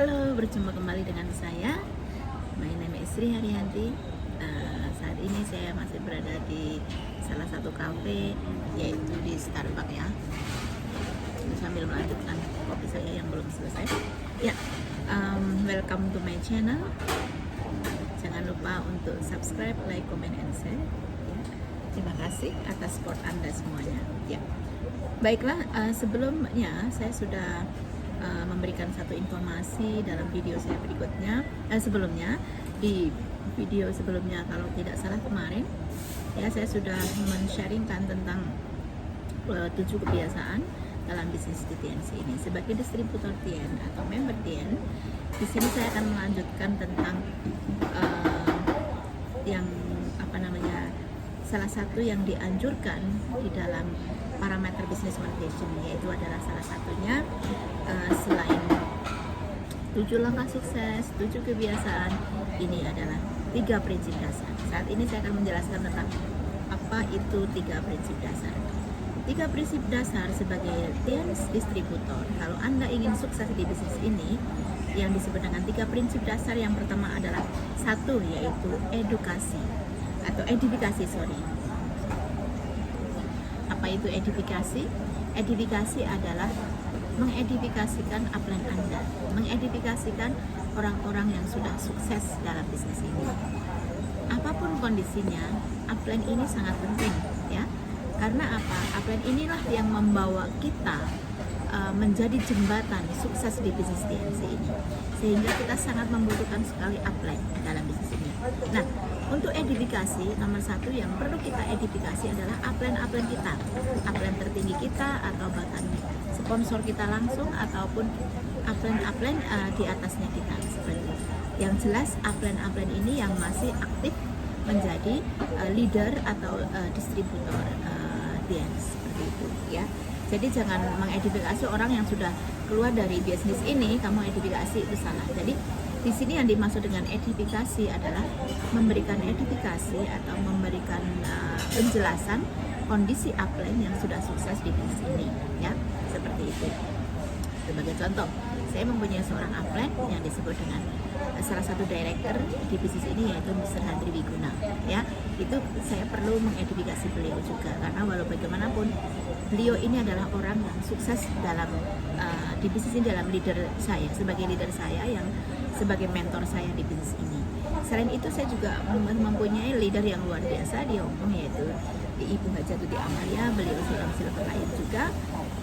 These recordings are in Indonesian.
Halo, berjumpa kembali dengan saya. My name is Sri Haryanti. Saat ini saya masih berada di salah satu kafe, yaitu di Starbucks ya. Sambil melanjutkan kopi saya yang belum selesai. Ya, welcome to my channel. Jangan lupa untuk subscribe, like, comment, and share. Ya. Terima kasih atas support Anda semuanya. Ya, baiklah. Sebelumnya saya sudah memberikan satu informasi dalam video saya berikutnya. Sebelumnya di video sebelumnya, kalau tidak salah kemarin ya, saya sudah men-sharingkan tentang 7 kebiasaan dalam bisnis di TNC ini. Sebagai distributor TN atau member TN, di sini saya akan melanjutkan tentang yang salah satu yang dianjurkan di dalam parameter business motivation, yaitu adalah salah satunya selain 7 langkah sukses, 7 kebiasaan, ini adalah 3 prinsip dasar. Saat ini saya akan menjelaskan tentang apa itu 3 prinsip dasar. 3 prinsip dasar sebagai TN distributor. Kalau Anda ingin sukses di bisnis ini, yang disebut dengan 3 prinsip dasar, yang pertama adalah 1, yaitu edukasi atau edifikasi, Apa itu edifikasi? Edifikasi adalah mengedifikasikan upline Anda, mengedifikasikan orang-orang yang sudah sukses dalam bisnis ini. Apapun kondisinya, upline ini sangat penting ya. Karena apa? Upline inilah yang membawa kita menjadi jembatan sukses di bisnis TNC ini. Sehingga kita sangat membutuhkan sekali upline dalam bisnis ini. Nah, untuk edifikasi, nomor 1 yang perlu kita edifikasi adalah upline kita, upline tertinggi kita, atau bahkan sponsor kita langsung, ataupun upline di atasnya kita, seperti itu. Yang jelas upline ini yang masih aktif menjadi leader atau distributor TN, seperti itu ya. Jadi jangan mengedifikasi orang yang sudah keluar dari bisnis ini, kamu edifikasi, itu salah. Jadi di sini yang dimaksud dengan edifikasi adalah memberikan edifikasi atau memberikan penjelasan kondisi upline yang sudah sukses di bisnis ini ya, seperti itu. Sebagai contoh, saya mempunyai seorang upline yang disebut dengan salah satu director di bisnis ini, yaitu Mr. Handri Wiguna ya. Itu saya perlu mengedifikasi beliau juga, karena walau bagaimanapun beliau ini adalah orang yang sukses dalam di bisnis ini, dalam leader saya, sebagai leader saya, yang sebagai mentor saya di bisnis ini. Selain itu, saya juga mempunyai leader yang luar biasa di Hong Kong, yaitu Ibu Hajatuti Amalia. Beliau seorang silver client juga,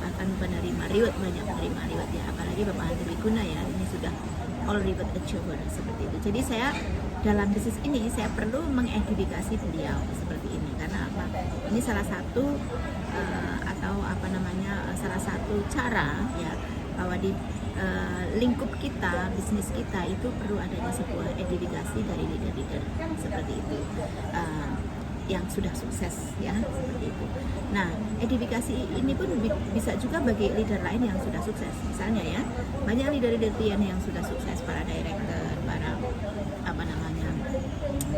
bahkan penerima reward, banyak penerima reward ya. Apalagi Bapak Handri Wiguna ya, ini sudah all reward achiever, seperti itu. Jadi saya dalam bisnis ini saya perlu mengedifikasi beliau seperti ini. Karena apa? Ini salah satu salah satu cara ya, bahwa di lingkup kita, bisnis kita itu perlu adanya sebuah edifikasi dari leader-leader seperti itu, yang sudah sukses ya, seperti itu. Nah, edifikasi ini pun bisa juga bagi leader lain yang sudah sukses. Misalnya ya, banyak leader-leader TN yang sudah sukses, para director, para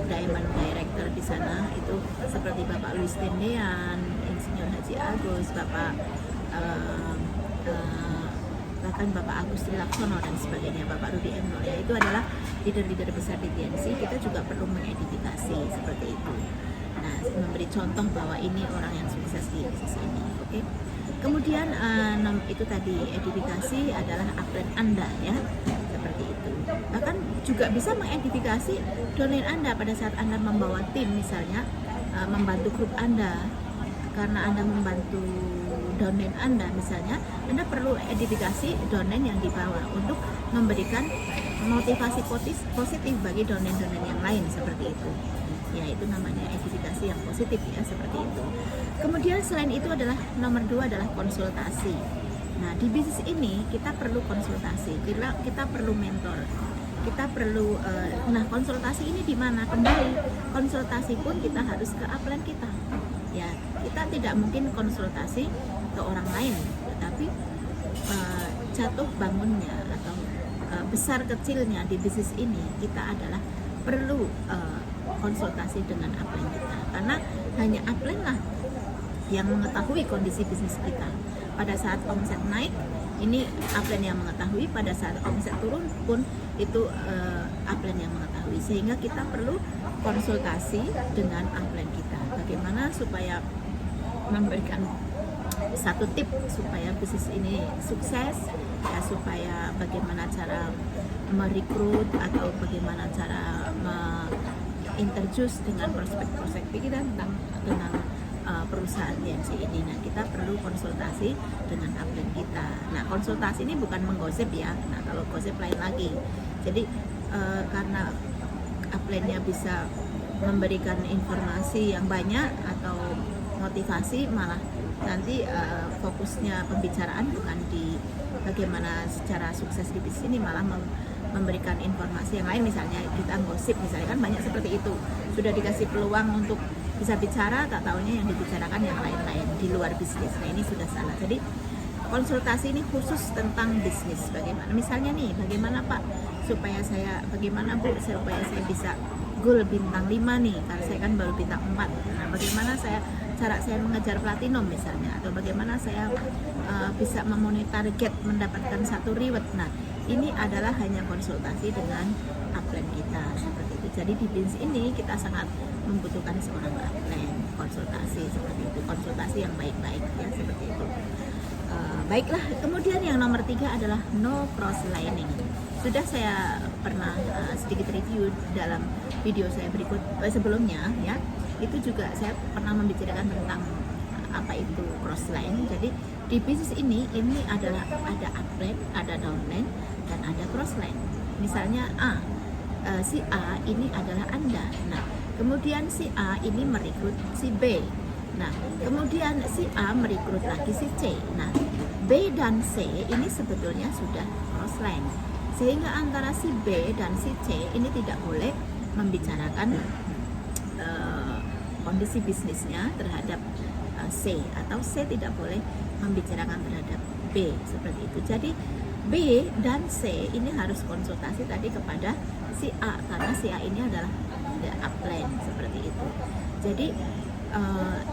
diamond director di sana, itu seperti Bapak Luis Tendean, Insinyur Haji Agus, bahkan Bapak Agus Trilaksono dan sebagainya, Bapak Rudi Emnol ya. Itu adalah leader-leader besar di TNC. Kita juga perlu mengedifikasi seperti itu. Nah, memberi contoh bahwa ini orang yang sukses di bisnis ini. Oke. Kemudian itu tadi, edifikasi adalah upline Anda ya, seperti itu. Bahkan juga bisa mengedifikasi downline Anda pada saat Anda membawa tim, misalnya membantu grup Anda. Karena Anda membantu downline Anda, misalnya Anda perlu edifikasi downline yang dibawa untuk memberikan motivasi positif bagi downline yang lain, seperti itu ya. Itu namanya edifikasi yang positif ya, seperti itu. Kemudian selain itu adalah nomor 2 adalah konsultasi. Nah, di bisnis ini kita perlu konsultasi, kita perlu mentor, kita perlu konsultasi ini di mana? Kembali, konsultasi pun kita harus ke upline kita ya. Kita tidak mungkin konsultasi ke orang lain, tetapi jatuh bangunnya atau besar kecilnya di bisnis ini, kita adalah perlu konsultasi dengan upline kita, karena hanya upline lah yang mengetahui kondisi bisnis kita, pada saat omset naik ini upline yang mengetahui, pada saat omset turun pun itu upline yang mengetahui, sehingga kita perlu konsultasi dengan upline kita bagaimana supaya memberikan satu tip supaya bisnis ini sukses ya, supaya bagaimana cara merekrut atau bagaimana cara introduce dengan prospek-prospek kita tentang perusahaan TMC ini. Nah, kita perlu konsultasi dengan upline kita. Nah, konsultasi ini bukan menggosip ya. Nah, kalau gosip lain lagi. Jadi karena upline-nya bisa memberikan informasi yang banyak atau motivasi, malah nanti fokusnya pembicaraan bukan di bagaimana secara sukses di bisnis ini, malah memberikan informasi yang lain. Misalnya kita gosip, misalnya kan banyak seperti itu, sudah dikasih peluang untuk bisa bicara, tak taunya yang dibicarakan yang lain-lain di luar bisnis. Nah, ini sudah salah. Jadi konsultasi ini khusus tentang bisnis. Bagaimana misalnya nih, bagaimana Pak bagaimana Bu supaya saya bisa goal bintang 5 nih, karena saya kan baru bintang 4. Nah, bagaimana cara saya mengejar platinum misalnya, atau bagaimana saya bisa memenuhi target mendapatkan 1 reward. Nah, ini adalah hanya konsultasi dengan upline kita seperti itu. Jadi di bisnis ini kita sangat membutuhkan seorang upline, konsultasi seperti itu, konsultasi yang baik-baik ya, seperti itu. Baiklah, kemudian yang nomor 3 adalah no cross lining. Sudah saya pernah sedikit review dalam video saya sebelumnya ya. Itu juga saya pernah membicarakan tentang apa itu cross line. Jadi di bisnis ini adalah ada upline, ada downline, dan ada cross line. Misalnya si A ini adalah Anda. Nah, kemudian si A ini merekrut si B. Nah, kemudian si A merekrut lagi si C. Nah, B dan C ini sebetulnya sudah cross line, sehingga antara si B dan si C ini tidak boleh membicarakan kondisi bisnisnya terhadap C, atau C tidak boleh membicarakan terhadap B, seperti itu. Jadi B dan C ini harus konsultasi tadi kepada si A, karena si A ini adalah the upline, seperti itu. Jadi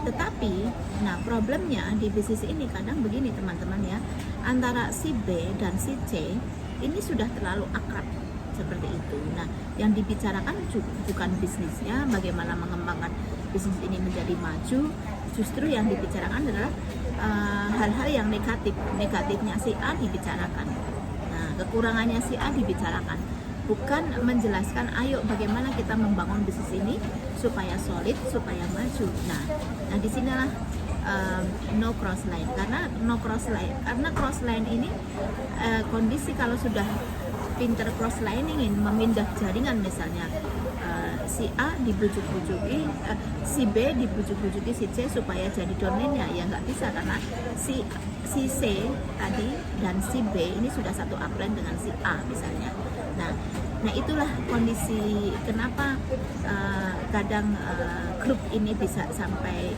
tetapi nah problemnya di bisnis ini kadang begini teman-teman ya, antara si B dan si C ini sudah terlalu akrab seperti itu. Nah, yang dibicarakan bukan bisnisnya, bagaimana mengembangkan bisnis ini menjadi maju, justru yang dibicarakan adalah hal-hal yang negatifnya si A dibicarakan. Nah, kekurangannya si A dibicarakan, bukan menjelaskan ayo bagaimana kita membangun bisnis ini supaya solid, supaya maju. Nah disinilah no cross line, karena cross line ini kondisi kalau sudah pinter cross liningin, memindah jaringan, misalnya si A dibujuk-bujuki, si B dibujuk-bujuki si C supaya jadi downline-nya, ya nggak bisa, karena si C tadi dan si B ini sudah satu upline dengan si A misalnya. Nah itulah kondisi kenapa kadang grup ini bisa sampai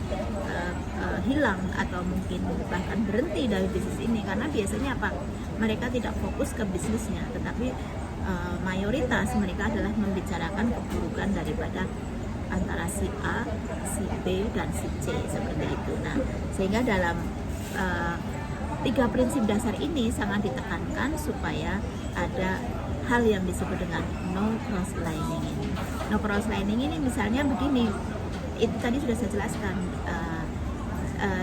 hilang atau mungkin bahkan berhenti dari bisnis ini, karena biasanya apa? Mereka tidak fokus ke bisnisnya, tetapi mayoritas mereka adalah membicarakan keburukan daripada antara si A, si B, dan si C, seperti itu. Nah, sehingga dalam 3 prinsip dasar ini sangat ditekankan supaya ada hal yang disebut dengan no cross lining ini. No cross lining ini misalnya begini, itu tadi sudah saya jelaskan.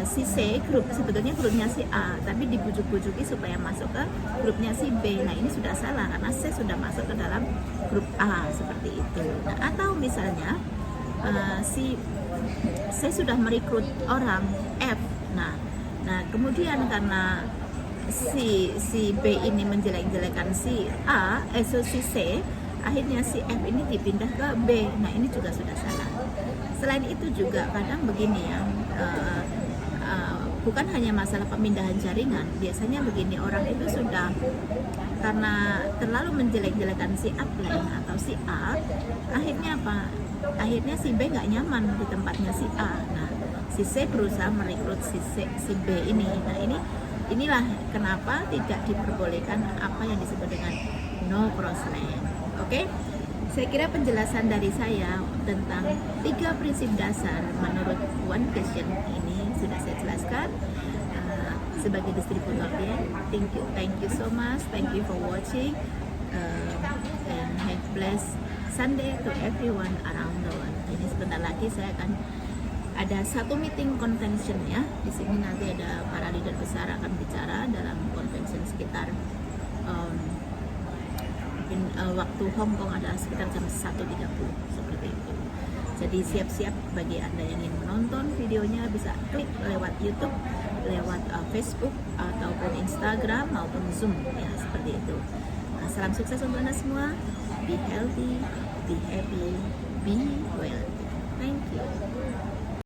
Si C sebetulnya grupnya si A, tapi dibujuk-bujuki supaya masuk ke grupnya si B. Nah, ini sudah salah karena C sudah masuk ke dalam grup A, seperti itu. Nah, atau misalnya si C sudah merekrut orang F. Nah kemudian karena si B ini menjelek-jelekan si A, si C, akhirnya si F ini dipindah ke B. Nah, ini juga sudah salah. Selain itu juga kadang begini ya, bukan hanya masalah pemindahan jaringan, biasanya begini, orang itu sudah karena terlalu menjelek-jelekan si upline atau si A, akhirnya apa? Akhirnya si B nggak nyaman di tempatnya si A. Nah, si C berusaha merekrut si B ini. Nah, inilah kenapa tidak diperbolehkan apa yang disebut dengan no cross line. Oke? Saya kira penjelasan dari saya tentang 3 prinsip dasar menurut One Question ini sudah saya jelaskan. sebagai distributor dia. Thank you so much. Thank you for watching. And have blessed Sunday to everyone around the world. Ini sebentar lagi saya akan ada satu meeting convention ya. Di sini nanti ada para leader besar akan bicara dalam convention sekitar waktu Hong Kong adalah sekitar jam 1.30 seperti itu. Jadi siap-siap bagi Anda yang ingin menonton videonya bisa klik lewat YouTube, lewat Facebook ataupun Instagram maupun Zoom ya, seperti itu. Salam sukses untuk Anda semua. Be healthy, be happy, be well. Thank you.